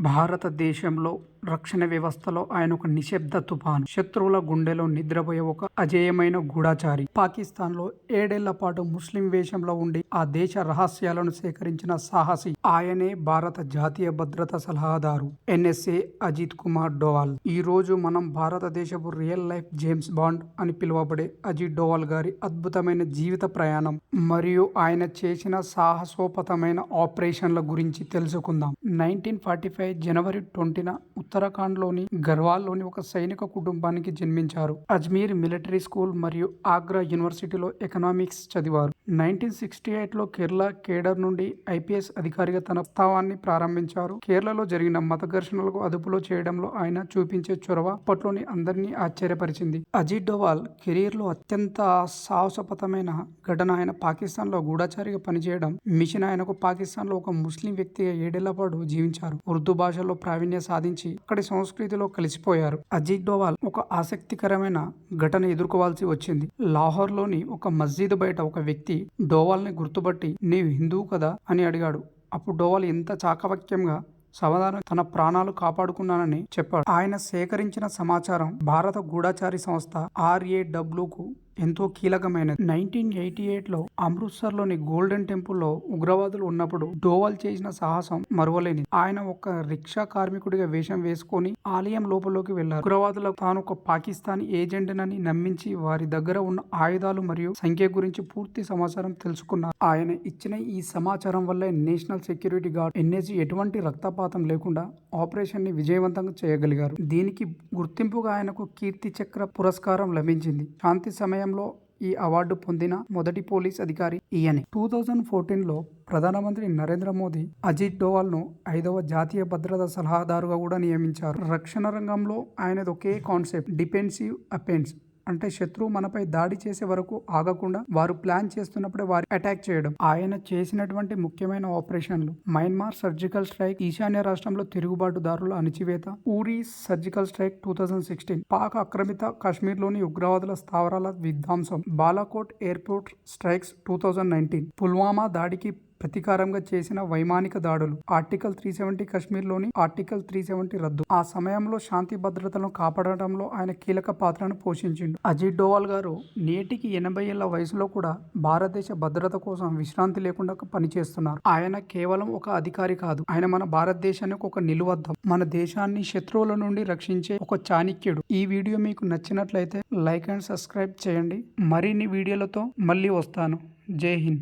భారతదేశంలో రక్షణ వ్యవస్థలో ఆయన ఒక నిశ్శబ్ద తుఫాను. శత్రువుల గుండెలో నిద్రపోయే ఒక అజేయమైన గూఢచారి. పాకిస్తాన్ లో 7 ఏళ్ల పాటు ముస్లిం వేషంలో ఉండి ఆ దేశ రహస్యాలను సేకరించిన సాహసి. ఆయనే భారత జాతీయ భద్రతా సలహాదారు ఎన్ఎస్ఏ అజిత్ కుమార్ డోవాల్. ఈ రోజు మనం భారతదేశపు రియల్ లైఫ్ జేమ్స్ బాండ్ అని పిలువబడే అజిత్ డోవాల్ గారి అద్భుతమైన జీవిత ప్రయాణం మరియు ఆయన చేసిన సాహసోపతమైన ఆపరేషన్ల గురించి తెలుసుకుందాం. 1945 జనవరి 20న ఉత్తరాఖండ్లోని గర్వాల్లోని ఒక సైనిక కుటుంబానికి జన్మించారు. అజ్మీర్ మిలిటరీ స్కూల్ మరియు ఆగ్రా యూనివర్సిటీలో ఎకనామిక్స్ చదివారు. 1968లో కేరళ కేడర్ నుండి ఐపీఎస్ అధికారిగా తన స్థావాన్ని ప్రారంభించారు. కేరళలో జరిగిన మత ఘర్షణలకు అదుపులో చేయడంలో ఆయన చూపించే చొరవ అప్పట్లోని అందరినీ ఆశ్చర్యపరిచింది. అజిత్ డోవాల్ కెరీర్ లో అత్యంత సాహసోపతమైన ఘటన ఆయన పాకిస్తాన్ లో గూఢచారిగా పనిచేయడం. మిషన్ ఆయనకు పాకిస్తాన్ లో ఒక ముస్లిం వ్యక్తిగా 7 ఏళ్ల పాటు జీవించారు. ఉర్దూ భాషలో ప్రావీణ్యం సాధించి అక్కడి సంస్కృతిలో కలిసిపోయారు. అజిత్ డోవాల్ ఒక ఆసక్తికరమైన ఘటన ఎదుర్కోవాల్సి వచ్చింది. లాహోర్ లోని ఒక మస్జిద్ బయట ఒక వ్యక్తి డోవాల్ ని గుర్తుపట్టి "నీవు హిందువు కదా" అని అడిగాడు. అప్పుడు డోవాల్ ఎంత చాకచక్యంగా సమాధానం తన ప్రాణాలు కాపాడుకున్నానని చెప్పాడు. ఆయన సేకరించిన సమాచారం భారత గూఢచారి సంస్థ RAW కు ఎంతో కీలకమైనది. 1988లో అమృత్సర్ లోని గోల్డెన్ టెంపుల్లో ఉగ్రవాదులు ఉన్నప్పుడు డోవాల్ చేసిన సాహసం మరువలేనిది. ఆయన ఒక రిక్షా కార్మికుడిగా వేషం వేసుకొని ఆలయం లోపలికి వెళ్లారు. ఉగ్రవాదులకు తాను ఒక పాకిస్తానీ ఏజెంట్ నని నమ్మించి వారి దగ్గర ఉన్న ఆయుధాలు మరియు సంఖ్య గురించి పూర్తి సమాచారం తెలుసుకున్నారు. ఆయన ఇచ్చిన ఈ సమాచారం వల్లే నేషనల్ సెక్యూరిటీ గార్డ్ NSG ఎటువంటి రక్తపాతం లేకుండా ఆపరేషన్ ని విజయవంతంగా చేయగలిగారు. దీనికి గుర్తింపుగా ఆయనకు కీర్తి చక్ర పురస్కారం లభించింది. శాంతి సమయంలో ఈ అవార్డు పొందిన మొదటి పోలీస్ అధికారి ఈయనే. 2014లో ప్రధానమంత్రి నరేంద్ర మోదీ అజిత్ డోవాల్ ను 5వ జాతీయ భద్రతా సలహాదారుగా కూడా నియమించారు. రక్షణ రంగంలో ఆయనది ఒకే కాన్సెప్ట్, డిఫెన్సివ్ అఫెన్స్. అంటే శత్రువు మనపై దాడి చేసే వరకు ఆగకుండా వారు ప్లాన్ చేస్తున్నప్పుడే వారి అటాక్ చేయడం. ఆయన చేసినటువంటి ముఖ్యమైన ఆపరేషన్లు: మయన్మార్ సర్జికల్ స్ట్రైక్, ఈశాన్య రాష్ట్రంలో తిరుగుబాటుదారుల అణిచివేత, ఊరీ సర్జికల్ స్ట్రైక్ 2016, పాక్ ఆక్రమిత కాశ్మీర్లోని ఉగ్రవాదుల స్థావరాల విధ్వంసం, బాలాకోట్ ఎయిర్పోర్ట్ స్ట్రైక్స్ 2019, పుల్వామా దాడికి ప్రతీకారంగా చేసిన వైమానిక దాడులు, ఆర్టికల్ 370 కాశ్మీర్లోని ఆర్టికల్ 370 రద్దు. ఆ సమయంలో శాంతి భద్రతలను కాపాడటంలో ఆయన కీలక పాత్రను పోషించిండు. అజిత్ డోవాల్ గారు నేటికి 80 ఏళ్ల వయసులో కూడా భారతదేశ భద్రత కోసం విశ్రాంతి లేకుండా పనిచేస్తున్నారు. ఆయన కేవలం ఒక అధికారి కాదు, ఆయన మన భారతదేశానికి ఒక నిలువద్దం, మన దేశాన్ని శత్రువుల నుండి రక్షించే ఒక చాణక్యుడు. ఈ వీడియో మీకు నచ్చినట్లయితే లైక్ అండ్ సబ్స్క్రైబ్ చేయండి. మరిన్ని వీడియోలతో మళ్ళీ వస్తాను. జై హింద్.